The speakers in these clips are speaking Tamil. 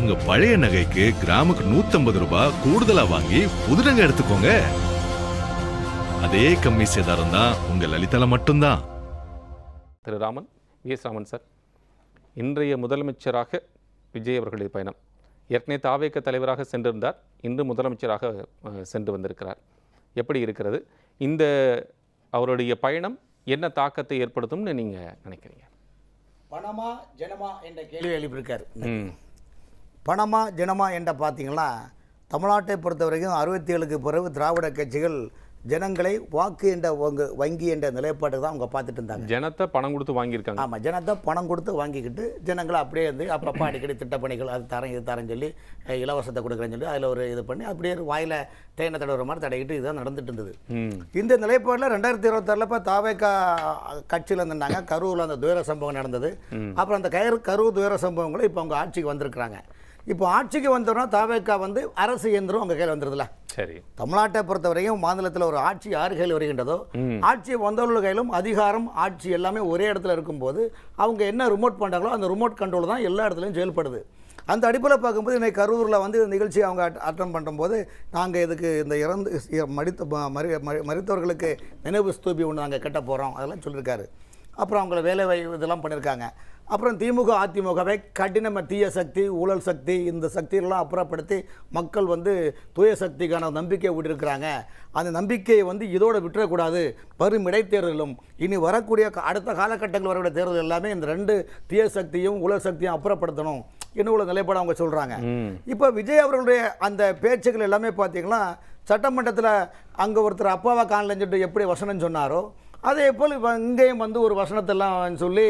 உங்க பழைய நகைக்கு கிராமுக்கு 150 ரூபாய் கூடுதலா வாங்கி புது நகை எடுத்துக்கோங்க. அதே கம்மி சேதாரம் தான் உங்க லலிதால மட்டும்தான். திரு ராமன், வி.எஸ். ராமன் சார், இன்றைய முதலமைச்சராக விஜய் அவர்களுடைய பயணம், ஏற்கனவே தாவேக தலைவராக சென்றிருந்தார், இன்று முதலமைச்சராக சென்று வந்திருக்கிறார். எப்படி இருக்கிறது இந்த அவருடைய பயணம்? என்ன தாக்கத்தை ஏற்படுத்தும்னு நீங்க நினைக்கிறீங்க? பணமா ஜனமா என்ற கேள்வி எழுப்பியிருக்காரு. பணமா ஜனமா என்ற பார்த்தீங்கன்னா, தமிழ்நாட்டை பொறுத்த வரைக்கும் 67க்கு பிறகு திராவிட கட்சிகள் ஜனங்களை வாக்கு என்ற வங்கி என்ற நிலைப்பாட்டு தான் அவங்க பார்த்துட்டு இருந்தாங்க. ஜனத்தை பணம் கொடுத்து வாங்கியிருக்காங்க. ஆமாம், ஜனத்தை பணம் கொடுத்து வாங்கிக்கிட்டு ஜனங்களை அப்படியே வந்து அப்பப்போ அடிக்கடி திட்டப்பணிகள் அது தரேன் இது தரேன்னு சொல்லி இலவசத்தை கொடுக்குறேன்னு சொல்லி அதில் ஒரு இது பண்ணி அப்படியே வாயில் தேனை தடவுற மாதிரி தடைக்கிட்டு இதுதான் நடந்துட்டு இருந்தது. இந்த நிலைப்பாடில் 2026 இப்போ தாவேகா கட்சியில் இருந்தாங்க. கரூரில் அந்த துயர சம்பவம் நடந்தது. அப்புறம் அந்த கரூர் துயர சம்பவங்களும் இப்போ அவங்க ஆட்சிக்கு வந்திருக்கிறாங்க. இப்போ ஆட்சிக்கு வந்தோம்னா தாவேகா வந்து அரசு இயந்திரம் அவங்க கையில் வந்துடுதுல. சரி, தமிழ்நாட்டை பொறுத்த வரைக்கும் மாநிலத்தில் ஒரு ஆட்சி யார் கையில் வருகின்றதோ, ஆட்சி வந்தவர்கள் கையிலும் அதிகாரம் ஆட்சி எல்லாமே ஒரே இடத்துல இருக்கும்போது அவங்க என்ன ரிமோட் பண்ணுறாங்களோ அந்த ரிமோட் கண்ட்ரோல் தான் எல்லா இடத்துலையும் செயல்படுது. அந்த அடிப்படையில் பார்க்கும்போது இன்னைக்கு கரூரில் வந்து நிகழ்ச்சி அவங்க அட்டன் பண்ணும்போது நாங்கள் இதுக்கு இந்த மரித்தவர்களுக்கு நினைவு ஸ்தூபி ஒன்று நாங்கள் கட்ட போகிறோம் அதெல்லாம் சொல்லியிருக்காரு. அப்புறம் அவங்கள வேலை இதெல்லாம் பண்ணியிருக்காங்க. அப்புறம் திமுக அதிமுகவை கடினமாக தீய சக்தி ஊழல் சக்தி இந்த சக்தியெல்லாம் அப்புறப்படுத்தி மக்கள் வந்து தூய சக்திக்கான நம்பிக்கையை விட்டுருக்கிறாங்க. அந்த நம்பிக்கையை வந்து இதோடு விட்டுறக்கூடாது. வரும் இடைத்தேர்தலும் இனி வரக்கூடிய அடுத்த காலகட்டங்கள் வரக்கூடிய தேர்தல் எல்லாமே இந்த 2 தீய சக்தியும் ஊழல் சக்தியும் அப்புறப்படுத்தணும் என்ன உள்ள நிலைப்பாடு அவங்க சொல்கிறாங்க. இப்போ விஜய் அவர்களுடைய அந்த பேச்சுக்கள் எல்லாமே பார்த்தீங்கன்னா, சட்டமன்றத்தில் அங்கே ஒருத்தர் அப்பாவை காணலன்னு சொல்லிட்டு எப்படி வசனம் சொன்னாரோ அதே போல் இங்கேயும் வந்து ஒரு வசனத்தெல்லாம் சொல்லி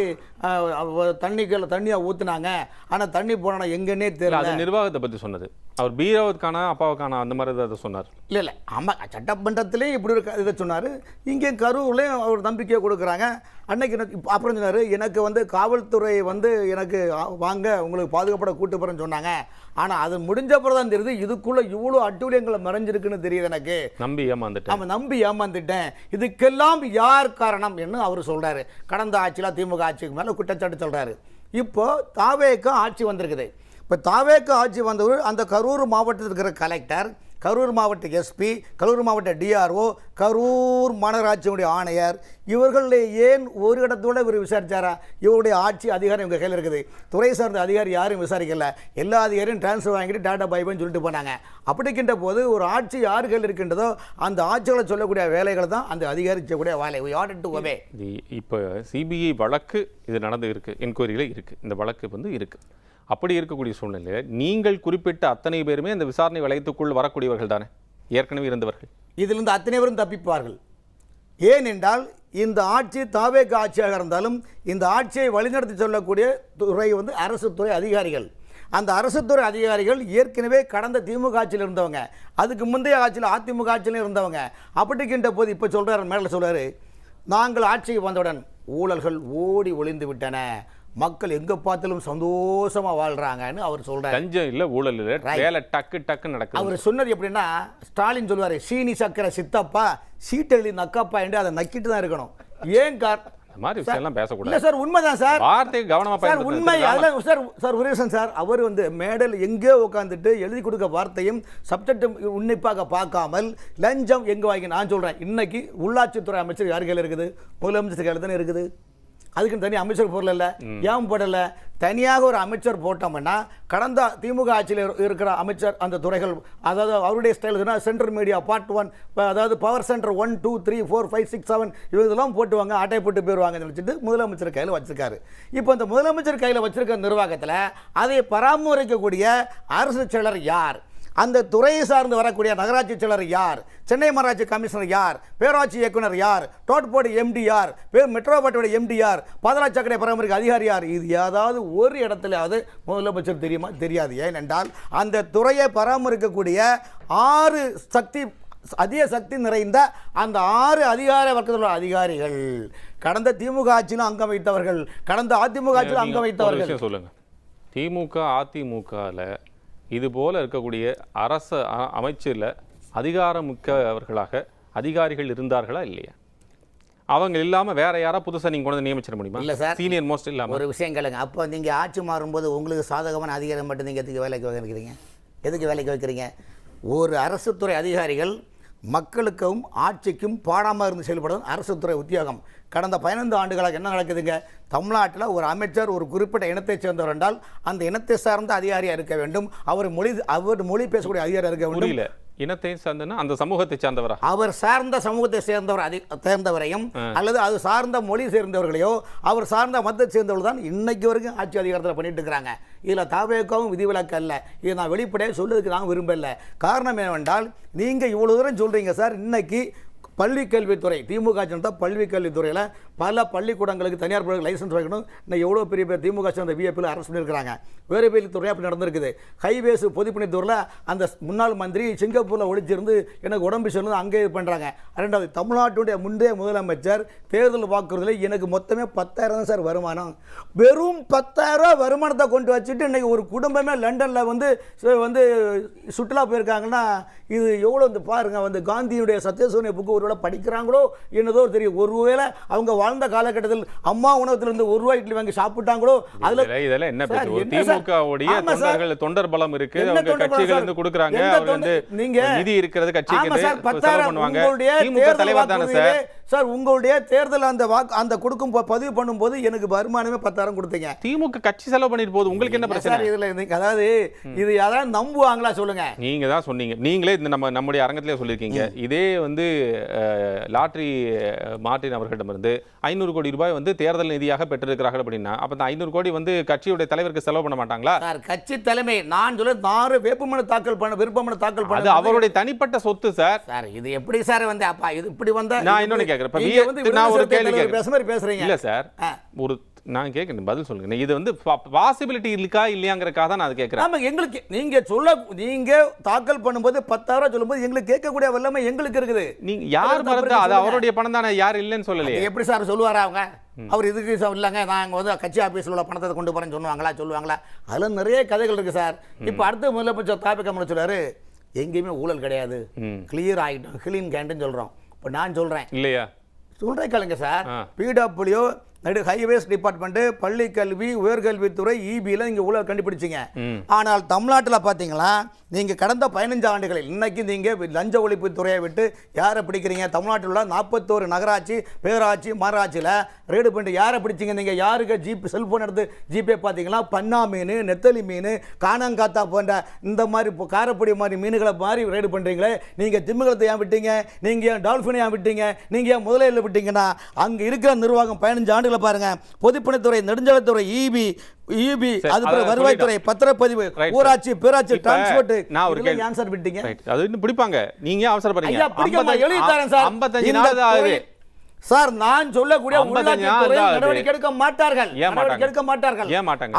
தண்ணியை ஊற்றுனாங்க. ஆனால் தண்ணி போனா எங்கன்னே தெரியல. அது நிர்வாகத்தை பற்றி சொன்னது. அவர் பீராவுக்கான அப்பாவுக்கான அந்த மாதிரி அதை சொன்னார். இல்லை ஆமாம், சட்டமன்றத்திலையும் இப்படி இருக்க இதை சொன்னார். இங்கே கரூர்லேயும் அவர் நம்பிக்கையை கொடுக்குறாங்க. அன்னைக்கு அப்புறம் சொன்னார், எனக்கு வந்து காவல்துறை வந்து எனக்கு வாங்க உங்களுக்கு பாதுகாப்பட கூட்டு போகிறேன்னு சொன்னாங்க. ஆனால் அது முடிஞ்ச அப்புறம் தான் தெரியுது இதுக்குள்ளே இவ்வளோ அட்டூழியங்களை மறைஞ்சிருக்குன்னு தெரியுது எனக்கு. நம்பி ஏமாந்துட்டேன். இதுக்கெல்லாம் யார் காரணம் என்று அவர் சொல்கிறாரு. கடந்த ஆட்சியில் திமுக ஆட்சிக்கு மேலே குற்றச்சாட்டு சொல்கிறாரு. இப்போ தாவேக ஆட்சி வந்திருக்குது. இப்போ தாவேக ஆட்சி வந்தவர் அந்த கரூர் மாவட்டத்தில் இருக்கிற கலெக்டர், கரூர் மாவட்ட எஸ்பி, கரூர் மாவட்ட டிஆர்ஓ, கரூர் மாநகராட்சியினுடைய ஆணையர், இவர்களில் ஏன் ஒரு இடத்தோடு இவர் விசாரிச்சாரா? இவருடைய ஆட்சி அதிகாரம் இவங்க கையில் இருக்குது. துறை சார்ந்த அதிகாரி யாரும் விசாரிக்கல. எல்லா அதிகாரியும் டிரான்ஸ்ஃபர் வாங்கிட்டு டாடா பைபைன்னு சொல்லிட்டு போனாங்க. அப்படிக்கின்ற போது ஒரு ஆட்சி யார் கையில் இருக்கின்றதோ அந்த ஆட்சிகளை சொல்லக்கூடிய வேலைகள் தான் அந்த அதிகாரி செய்யக்கூடிய வேலை. இப்போ சிபிஐ வழக்கு இது நடந்து இருக்கு, என்கொயரியில் இருக்குது, இந்த வழக்கு வந்து இருக்குது. அப்படி இருக்கக்கூடிய சூழ்நிலையில் நீங்கள் குறிப்பிட்ட அத்தனை பேருமே இந்த விசாரணை வளையத்துக்குள் வரக்கூடியவர்கள் தானே, ஏற்கனவே இருந்தவர்கள். இதிலிருந்து அத்தனை பேரும் தப்பிப்பார்கள். ஏனென்றால் இந்த ஆட்சி தாவேக ஆட்சியாக இருந்தாலும் இந்த ஆட்சியை வழிநடத்தி சொல்லக்கூடிய துறை வந்து அரசு துறை அதிகாரிகள். அந்த அரசு துறை அதிகாரிகள் ஏற்கனவே கடந்த திமுக ஆட்சியில் இருந்தவங்க, அதுக்கு முந்தைய ஆட்சியில் அதிமுக ஆட்சியிலும் இருந்தவங்க. அப்படிக்கின்ற போது இப்போ சொல்கிறார், மேலே சொல்கிறாரு, நாங்கள் ஆட்சிக்கு வந்தவுடன் ஊழல்கள் ஓடி ஒளிந்து விட்டன, மக்கள் எங்க பார்த்தாலும் சந்தோஷமா வாழ்றாங்கன்னு அவர் சொல்றாரு. கஞ்சம் இல்ல, ஊழல் இல்ல, வேலை டக்கு டக்கு நடக்குது. அவர் சொன்னது எப்படின்னா, ஸ்டாலின் சொல்வாரு, சீனி சக்கரை சித்தப்பா சீட்டெழுதி நக்கப்பா என்று அதை நக்கிட்டு தான் இருக்கணும். ஏன் பேசக்கூடாது சார், உண்மைதான் சார், வார்த்தை கவனமா சார், உண்மை அதெல்லாம் சார். சார் உருவேசன் சார், அவர் வந்து மேடல் எங்கே உட்காந்துட்டு எழுதி கொடுக்க வார்த்தையும் சப்ஜெக்ட் உன்னிப்பாக பார்க்காமல் லஞ்சம் எங்க வாங்கி. நான் சொல்றேன், இன்னைக்கு உள்ளாட்சித்துறை அமைச்சர் யார் கையில் இருக்குது? முதலமைச்சர் கையில் தானே இருக்குது. அதுக்குன்னு தனி அமைச்சர் போடல, ஏன் போடல? தனியாக ஒரு அமைச்சர் போட்டோம்னா கடந்த திமுக ஆட்சியில் இருக்கிற அமைச்சர் அந்த துறைகள், அதாவது அவருடைய ஸ்டைல் சென்ட்ரல் மீடியா பார்ட் 1, அதாவது பவர் சென்டர் 1 2 3 4 5 6 7 இதெல்லாம் போட்டுவாங்க, ஆட்டை போட்டு போயிடுவாங்கன்னு நினச்சிட்டு முதலமைச்சர் கையில் வச்சிருக்காரு. இப்போ அந்த முதலமைச்சர் கையில் வச்சிருக்க நிர்வாகத்தில் அதை பராமரிக்கக்கூடிய அரசு செயலர் யார்? அந்த துறையை சார்ந்து வரக்கூடிய நகராட்சி செயலர் யார்? சென்னை மாநகராட்சி கமிஷனர் யார்? பேராட்சி இயக்குனர் யார்? டோட்போர்டு எம்டி யார்? மெட்ரோபாட்டோட எம்டி யார்? பாதராட்சி சாக்கடை பராமரிக்க அதிகாரி யார்? இது ஏதாவது ஒரு இடத்துலையாவது முதலமைச்சர் தெரியுமா? தெரியாது. ஏனென்றால் அந்த துறையை பராமரிக்கக்கூடிய 6 சக்தி அதிக சக்தி நிறைந்த அந்த 6 அதிகார வர்க்கத்தில் அதிகாரிகள் கடந்த திமுக ஆட்சியிலும் அங்கம் வைத்தவர்கள், கடந்த அதிமுக ஆட்சியிலும் அங்கம் வைத்தவர்கள். சொல்லுங்க, திமுக அதிமுகவில் இது போல இருக்கக்கூடிய அரசு அமைச்சில் அதிகாரமிக்கவர்களாக அதிகாரிகள் இருந்தார்களா இல்லையா? அவங்க இல்லாம வேற யாரா புதுசா நீங்க கொண்டு வந்து நியமிச்சிட முடியுமா? இல்ல சார், சீனியர் மோஸ்ட் இல்லாம ஒரு விஷயம் கேளுங்க. அப்போ நீங்கள் ஆட்சி மாறும்போது உங்களுக்கு சாதகமான அதிகாரம் மட்டும் நீங்கள் எதுக்கு வேலைக்கு வைக்கிறீங்க? எதுக்கு வேலைக்கு வைக்கிறீங்க? ஒரு அரசு துறை அதிகாரிகள் மக்களுக்கும் ஆட்சிக்கும் பாடாமல் இருந்து செயல்படுவது அரசு துறை உத்தியோகம். கடந்த 15 ஆண்டுகளாக என்ன நடக்குதுங்க? தமிழ்நாட்டில் ஒரு அமைச்சர் ஒரு குறிப்பிட்ட இனத்தைச் சேர்ந்தவர் என்றால் அந்த இனத்தை சார்ந்த அதிகாரியாக இருக்க வேண்டும். அவர் மொழி பேசக்கூடிய அதிகாரியாக இருக்க வேண்டும். புரியல, இனத்தை சார்ந்தனா அந்த சமூகத்தை சார்ந்தவரா? அவர் சார்ந்த சமூகத்தை சேர்ந்தவரையும் அல்லது அது சார்ந்த மொழி சேர்ந்தவர்களையோ அவர் சார்ந்த மதத்தை சேர்ந்தவர்கள் தான் இன்னைக்கு வரைக்கும் ஆட்சி அதிகாரத்தில் பண்ணிட்டு இருக்கிறாங்க. இதில் தாவேக்காவும் விதிவிலக்கு அல்ல. இதை நான் வெளிப்படையாக சொல்லுறதுக்கு நான் விரும்பல. காரணம் என்னவென்றால் நீங்கள் இவ்வளோ தூரம் சொல்கிறீங்க சார். இன்னைக்கு பள்ளிக்கல்வித்துறை திமுக சேர்ந்த பள்ளிக்கல்வித்துறையில் பல பள்ளிக்கூடங்களுக்கு தனியார் பள்ளிகளுக்கு லைசன்ஸ் வைக்கணும். இன்னும் எவ்வளோ பெரிய பேர் திமுக சேர்ந்த விஐபியில் அரசு பண்ணியிருக்கிறாங்க. வேறு வேலை துறையாக அப்படி நடந்திருக்குது. ஹைவேஸ் பொதுப்பணித்துறையில் அந்த முன்னாள் மந்திரி சிங்கப்பூரில் ஒழிச்சிருந்து எனக்கு உடம்பு சொல்லுது அங்கே இது பண்ணுறாங்க. ரெண்டாவது, தமிழ்நாட்டுடைய முந்தைய முதலமைச்சர் தேர்தல் வாக்குறுதியில் எனக்கு மொத்தமே 10,000 தான் சார் வருமானம். வெறும் 10,000 வருமானத்தை கொண்டு வச்சுட்டு இன்றைக்கி ஒரு குடும்பமே லண்டனில் வந்து சுற்றுலா போயிருக்காங்கன்னா இது எவ்வளோ வந்து பாருங்கள். வந்து காந்தியுடைய சத்தியசோனிய புக்கு ஒருவேளை படிக்கிறாங்களோ என்னதோ தெரியும். ஒருவேளை அவங்க வாழ்ந்த காலகட்டத்தில் அம்மா உணவகத்திலிருந்து ₹1 இட்லி வாங்கி சாப்பிட்டாங்களோ இதெல்லாம் என்ன திமுகவுடைய தொண்டர் பலம் இருக்கு. அவங்க கட்சிகள் இருந்து கொடுக்குறாங்க. நீங்க நிதி இருக்கிறது கட்சிக்கு பண்ணுவாங்க. திமுக தலைவர் தானே சார். சார் உங்களுடைய தேர்தல் அந்த கொடுக்கும் பதிவு பண்ணும்போது எனக்கு வருமானமே 10,000 கொடுத்தீங்க. திமுக கட்சி செலவு பண்ணிட்டு போகுது. உங்களுக்கு என்ன பிரச்சனை? இதுல அதாவது இது யாராவது நம்புவாங்களா சொல்லுங்க? நீங்க தான் சொன்னீங்க. நீங்களே இந்த நம்முடைய அரங்கத்திலே சொல்லியிருக்கீங்க. இதே வந்து லாட்டரி மார்ட்டின் அவர்களிடமிருந்து 500 கோடி ரூபாய் வந்து தேர்தல் நிதியாக பெற்றிருக்கிறார்கள் அப்படின்னா அப்ப அந்த 500 கோடி வந்து கட்சியுடைய தலைவருக்கு செலவு பண்ண மாட்டாங்களா? சார் கட்சி தலைமை நான் சொல்ல 4 வேட்புமனு தாக்கல் பண்ண விருப்பமனு தாக்கல் பண்ண அது அவருடைய தனிப்பட்ட சொத்து சார். சார் இது எப்படி சார் வந்து அப்பா இது இப்படி வந்தா நான் இன்னொன்னு கேக்குறேன். நான் ஒரு கேள்வி பேசுறீங்க. இல்ல சார், ஒரு நான் கேட்கணும், பதில் சொல்லுங்க. இது வந்து பாசிபிலிட்டி இருக்கா இல்லையாங்கிறதுக்காக தான் நான் அது கேட்கிறேன். ஆமா, எங்களுக்கு நீங்க தாக்கல் பண்ணும்போது 10,000 சொல்லும்போது எங்களுக்கு கேட்கக்கூடிய வல்லமை எங்களுக்கு இருக்குது. நீங்க யார் மறந்தா அது அவருடைய பணம் தானே, யார் இல்லைன்னு சொல்லலையே. எப்படி சார் சொல்லுவாரா அவங்க? அவர் இதுக்கு இல்லைங்க நாங்கள் வந்து கட்சி ஆஃபீஸில் உள்ள பணத்தை கொண்டு போகிறேன்னு சொல்லுவாங்களா? அதில் நிறைய கதைகள் இருக்குது சார். இப்போ அடுத்த முதலமைச்சர் தாபிக்க சொல்றாரு எங்கேயுமே ஊழல் கிடையாது, கிளியர் ஆகிட்டோம், கிளீன் கேண்டுன்னு சொல்கிறோம். இப்போ நான் சொல்கிறேன் இல்லையா? சொல்கிறேன் கேளுங்க சார். பிடபிள்யூ ஹைவேஸ் டிபார்ட்மெண்ட், பள்ளி கல்வி, உயர்கல்வித்துறை, இபியில் நீங்கள் ஊழல் கண்டுபிடிச்சிங்க. ஆனால் தமிழ்நாட்டில் பார்த்தீங்களா நீங்கள் கடந்த 15 ஆண்டுகளில் இன்னைக்கு நீங்கள் லஞ்ச ஒழிப்பு துறையை விட்டு யாரை பிடிக்கிறீங்க? தமிழ்நாட்டில் உள்ள 41 நகராட்சி, பேராட்சி, மாநகராட்சியில் ரேடு பண்ணிட்டு யாரை பிடிச்சிங்க? நீங்கள் யாருக்கு செல்ஃபோன் எடுத்து ஜிபே பார்த்தீங்களா? பன்னா மீன், நெத்தலி மீன், காணாங்காத்தா போன்ற இந்த மாதிரி காரப்பொடி மாதிரி மீன்களை மாதிரி ரேடு பண்ணுறீங்களே. நீங்கள் திமிங்கலத்தை ஏன் விட்டீங்க? நீங்கள் ஏன் டால்ஃபினை ஏன் விட்டீங்க? நீங்கள் ஏன் முதலையில் விட்டீங்கன்னா அங்கே இருக்கிற நிர்வாகம் 15 ஆண்டுகள் பாருங்க. பொதுப்பணித்துறை, நெடுஞ்சாலைத்துறை, இபி, அது வருவாய்த்துறை, பத்திரப்பதிவு, ஊராட்சி, பேராட்சி, டிரான்ஸ்போர்ட், நான் ஒரு கேள்வி ஆன்சர் விட்டீங்க. அது இன்னும் பிடிப்பாங்க. நீங்க அவசரப்படுறீங்க. 55 நாள் ஆகுது சார். நான் சொல்லக்கூடிய நடவடிக்கை எடுக்க மாட்டார்கள்.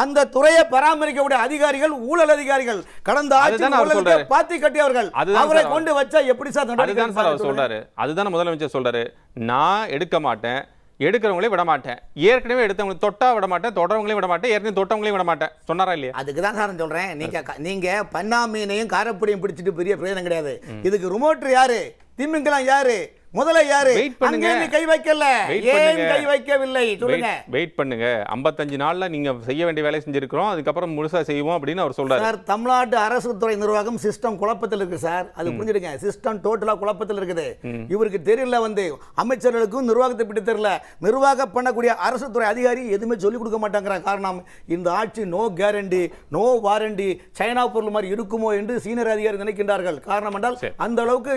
அந்த துறையை பராமரிக்கக்கூடிய அதிகாரிகள் ஊழல் அதிகாரிகள், கடந்த ஆட்சி பாத்தி கட்டியவர்கள். அவரை கொண்டு வச்சா எப்படி சார் நடவடிக்கை சொல்றாரு? அதுதான் முதலமைச்சர் சொல்றாரு. நான் எடுக்க மாட்டேன், எடுக்கிறவங்களே விட மாட்டேன், ஏற்கனவே எடுத்தவங்களை தொட்டா விட மாட்டேன், தொடரவங்களையும் விட மாட்டேன், ஏற்கனவே தொட்டவங்களையும் விட மாட்டேன் சொன்னாரா இல்லையா? அதுக்கு தான் சார் சொல்றேன். நீங்க பன்னா மீனையும் காரப்பொடியும் பிடிச்சிட்டு பெரிய பிரயோஜனம் கிடையாது. இதுக்கு ரிமோட் யாரு? திமிங்கலம் யாரு? முதல்ல யாரு? கை வைக்கல, ஏன் கை வைக்கவில்லை சொல்லுங்க. வெயிட் பண்ணுங்க. 55 நாள்ல நீங்க செய்ய வேண்டிய வேலை செஞ்சிருக்கிறோம், அதுக்கப்புறம் முழுசா செய்வோம் அப்படின்னு அவர் சொல்றாரு. சார் தமிழ்நாடு அரசு துறை நிர்வாகம் சிஸ்டம் குழப்பத்தில் இருக்கு சார். அது புரிஞ்சுடுங்க. சிஸ்டம் டோட்டலா குழப்பத்தில் இருக்குது. இவருக்கு தெரியல, வந்து அமைச்சர்களுக்கும் நிர்வாகத்தை பற்றி தெரியல. நிர்வாகம் பண்ணக்கூடிய அரசு துறை அதிகாரி எதுவுமே சொல்லிக் கொடுக்க மாட்டாங்கிற காரணம் இந்த ஆட்சி no guarantee, no warranty, China பொருள் மாதிரி இருக்குமோ என்று சீனியர் அதிகாரி நினைக்கின்றார்கள். காரணம் என்றால் அந்த அளவுக்கு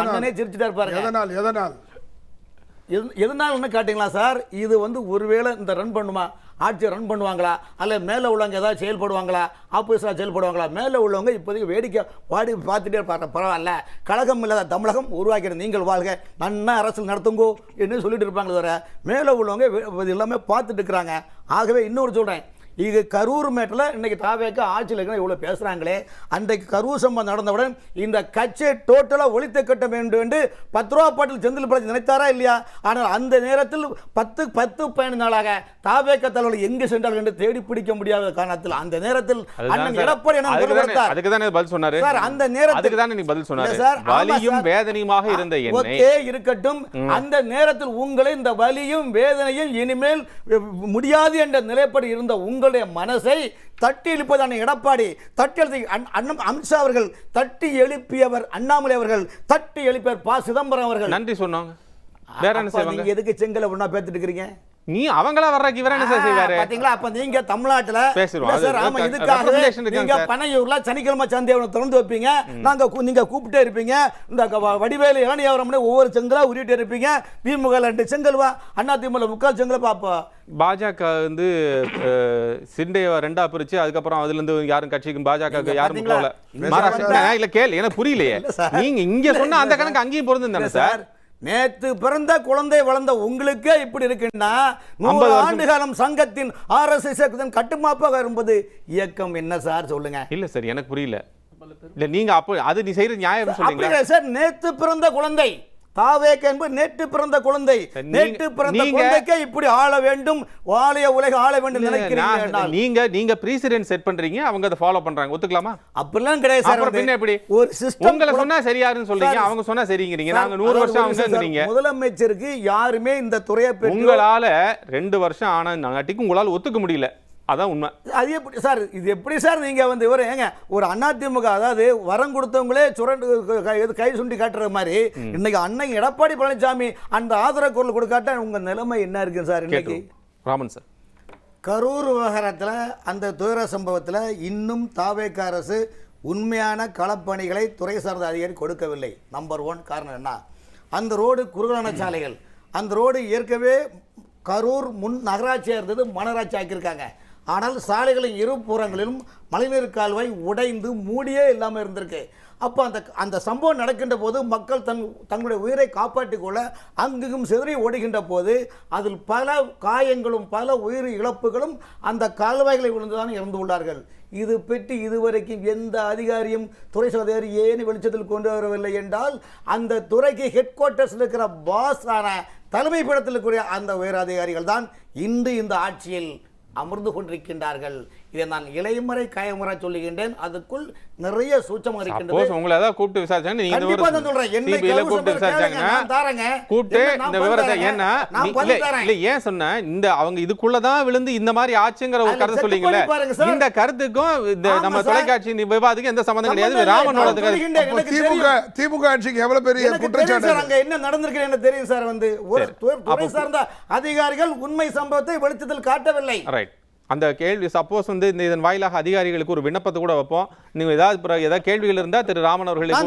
அண்ணனே சிரிச்சுட்டா இருப்பாரு. எதனால கேட்டீங்களா சார்? இது வந்து ஒருவேளை இந்த ரன் பண்ணுமா, ஆட்சியை ரன் பண்ணுவாங்களா, அல்ல மேலே உள்ளவங்க ஏதாவது செயல்படுவாங்களா, ஆப்போசிட்டாக செயல்படுவாங்களா? மேலே உள்ளவங்க இப்போதைக்கு வேடிக்கை வாடி பார்த்துட்டே பரவாயில்ல, கழகம் இல்லாத தமிழகம் உருவாக்கிறது, நீங்கள் வாழ்க, நன்னா அரசியல் நடத்துங்கோ என்று சொல்லிட்டு இருப்பாங்களே தவிர மேலே உள்ளவங்க எல்லாமே பார்த்துட்டு இருக்கிறாங்க. ஆகவே இன்னொரு சொல்கிறேன், இது கரூர் மேட்டில் இன்னைக்கு தாவேக்க ஆட்சியில் இருக்கிற இவ்வளோ பேசுகிறாங்களே, அன்றைக்கு கரூர் சம்பவம் நடந்தவுடன் இந்த கட்சியை டோட்டலாக ஒழித்து கட்ட வேண்டும் என்று 10 ரூபா பாட்டில் செந்தில் பாலாஜி நினைத்தாரா இல்லையா? ஆனால் அந்த நேரத்தில் 10-15 நாளாக தாவேக்க தலைவர்கள் எங்கு சென்றார்கள் என்று தேடி பிடிக்க முடியாத காரணத்தில் அந்த நேரத்தில் அண்ணன் எடப்பாடி அதுக்கு தானே பதில் சொன்னாரு சார். அந்த நேரத்தில் அதுக்கு தானே நீங்க பதில் சொன்னாரு சார். வலியும் வேதனையுமாக இருந்த என்னை இருக்கட்டும், அந்த நேரத்தில் உங்களை இந்த வலியும் வேதனையும் இனிமேல் முடியாது என்ற நிலைப்படி இருந்த உங்களுடைய மனசை தட்டி எழுப்பதான எடப்பாடி, தட்டி எழுப்பி அமித்ஷா அவர்கள் தட்டி எழுப்பியவர், அண்ணாமலை அவர்கள் தட்டி எழுப்பியவர், ப. சிதம்பரம் அவர்கள் நன்றி சொன்னாங்க. வேற என்ன செய்வாங்க? நீங்க எதுக்கு செங்கலை ஒண்ணா பேத்துட்டு இருக்கீங்க? நீ அவங்களா வர்றதுக்கு இவர என்ன சார் செய்வாரு? பாத்தீங்களா? அப்ப நீங்க தமிழ்நாட்டுல பேசுறோம் சார், ஆமா, இதுக்காக நீங்க பனையூர்ல சனிக்கிழமை சந்தையை திறந்து வைப்பீங்க, நீங்க கூப்பிட்டே இருப்பீங்க, இந்த வடிவேலு இளநியாவரம்னு ஒவ்வொரு செங்கலா உருட்டிட்டு இருப்பீங்க. திமுக 2 செங்கல் வா, அண்ணா திமுக 3/4 செங்கல் பாப்போம். பாஜக வந்து சிண்டையை 2ஆ பிரிச்சு அதுக்கப்புறம் அதுல இருந்து யாரும் கட்சிக்கு பாஜக யாரும் போகல. மகாராஷ்டிரா இல்ல கேளு, எனக்கு புரியலையே. நீங்க இங்க சொன்ன அந்த கணக்கு அங்கேயும் பொருந்தும் தானே சார்? நேத்து பிறந்த குழந்தை வளர்ந்த உங்களுக்கே இப்படி இருக்குன்னா 100 ஆண்டு காலம் சங்கத்தின் RSS கட்டுமாப்பாக இருப்பது இயக்கம் என்ன சார் சொல்லுங்க? இல்ல சார், எனக்கு புரியல. இல்ல நீங்க அப்ப அது நீ செய்யற நியாயம் சொல்றீங்க சார். நேத்து பிறந்த குழந்தை தாவேக்க என்பது நேற்று பிறந்த குழந்தை, நேற்று பிறந்த குழந்தைக்கு இப்படி ஆள வேண்டும், வாழைய உலக ஆள வேண்டும் நினைக்கிறீங்க. நீங்க பிரீசிடென்ட் செட் பண்றீங்க, அவங்க அதை ஃபாலோ பண்றாங்க, ஒத்துக்கலாமா? அப்படிலாம் கிடையாது சார். பின்ன எப்படி ஒரு சிஸ்டம் உங்களை சொன்னா சரியாருன்னு சொல்றீங்க, அவங்க சொன்னா சரிங்கிறீங்க. நாங்க 100 வருஷம் அவங்கங்கறீங்க. முதலமைச்சருக்கு யாருமே இந்த துறையை பற்றி உங்களால 2 வருஷம் ஆன நாட்டிக்கு உங்களால ஒத்துக்க முடியல, அதான் உண்மை. அது எப்படி சார்? இது எப்படி சார் நீங்க வந்து இவரு ஏங்க ஒரு அதிமுக, அதாவது வரம் கொடுத்தவங்களே சுரண்டு கை சுண்டி காட்டுற மாதிரி இன்னைக்கு அன்னை எடப்பாடி பழனிசாமி அந்த ஆதரவு குரல் கொடுக்காட்ட உங்க நிலைமை என்ன இருக்கு சார்? இன்னைக்கு ராமன் சார், கரூர் விவகாரத்தில் அந்த துயர சம்பவத்தில் இன்னும் தாவேக அரசு உண்மையான களப்பணிகளை துறை சார்ந்த அதிகாரி கொடுக்கவில்லை. நம்பர் 1 காரணம் என்ன? அந்த ரோடு குறுகலான சாலைகள், அந்த ரோடு ஏற்கனவே கரூர் முன் நகராட்சியாக இருந்தது, மாநகராட்சி ஆக்கியிருக்காங்க. ஆனால் சாலைகளின் இருபுறங்களிலும் மழைநீர் கால்வாய் உடைந்து மூடியே இல்லாமல் இருந்திருக்கு. அப்போ அந்த சம்பவம் நடக்கின்ற போது மக்கள் தங்களுடைய உயிரை காப்பாற்றிக் கொள்ள அங்கும் சிதறி ஓடுகின்ற போது அதில் பல காயங்களும் பல உயிர் இழப்புகளும் அந்த கால்வாய்களை விழுந்துதான் இறந்து உள்ளார்கள். இது பற்றி இதுவரைக்கும் எந்த அதிகாரியும் துறை அதிகாரி ஏன் வெளிச்சத்தில் கொண்டு வரவில்லை என்றால் அந்த துறைக்கு ஹெட் குவார்ட்டர்ஸில் இருக்கிற பாஸ் ஆன தலைமை பீடத்தில் இருக்கிற அந்த உயர் அதிகாரிகள் தான் இன்று இந்த ஆட்சியில் அமர்ந்து கொண்டிருக்கின்றார்கள். இதை நான் இளையமறை காயமுறை சொல்லுகின்றேன். அதுக்குள் நிறைய சூட்சமாக இருக்கின்றது. உங்களை ஏதாவது கூப்பிட்டு விசாரிச்சாங்க, நீங்க கண்டிப்பா தான் சொல்றேன். என்ன கூப்பிட்டு விசாரிச்சாங்க, நான் தாரங்க கூப்பிட்டு இந்த விவரத்தை ஏன்னா இல்ல ஏன் சொன்ன இந்த அவங்க இதுக்குள்ளதான் விழுந்து இந்த மாதிரி ஆச்சுங்கிற ஒரு கருத்து சொல்லிங்களே, இந்த கருத்துக்கும் இந்த நம்ம தொலைக்காட்சி விவாதத்துக்கு எந்த சம்பந்தம் கிடையாது. ராமனோட திமுக ஆட்சிக்கு எவ்வளவு பெரிய குற்றச்சாட்டு அங்க என்ன நடந்திருக்கு என்ன தெரியும் சார். வந்து ஒரு துறை சார்ந்த அதிகாரிகள் உண்மை சம்பவத்தை வெளிச்சத்தில் காட்டவில்லை. ரைட். அந்த கேள்வி சப்போஸ் வந்து இதன் வாயிலாக அதிகாரிகளுக்கு ஒரு விண்ணப்பத்தை கூட வைப்போம். நீங்க ஏதாவது கேள்விகள் இருந்தா திரு ராமன் அவர்களை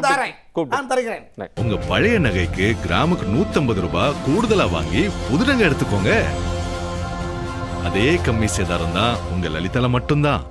கூப்பிட்டு உங்க பழைய நகைக்கு கிராமுக்கு 150 ரூபாய் கூடுதலா வாங்கி புது நகை எடுத்துக்கோங்க. அதே கம்மி சேதாரம் தான் உங்க லலிதால மட்டும்தான்.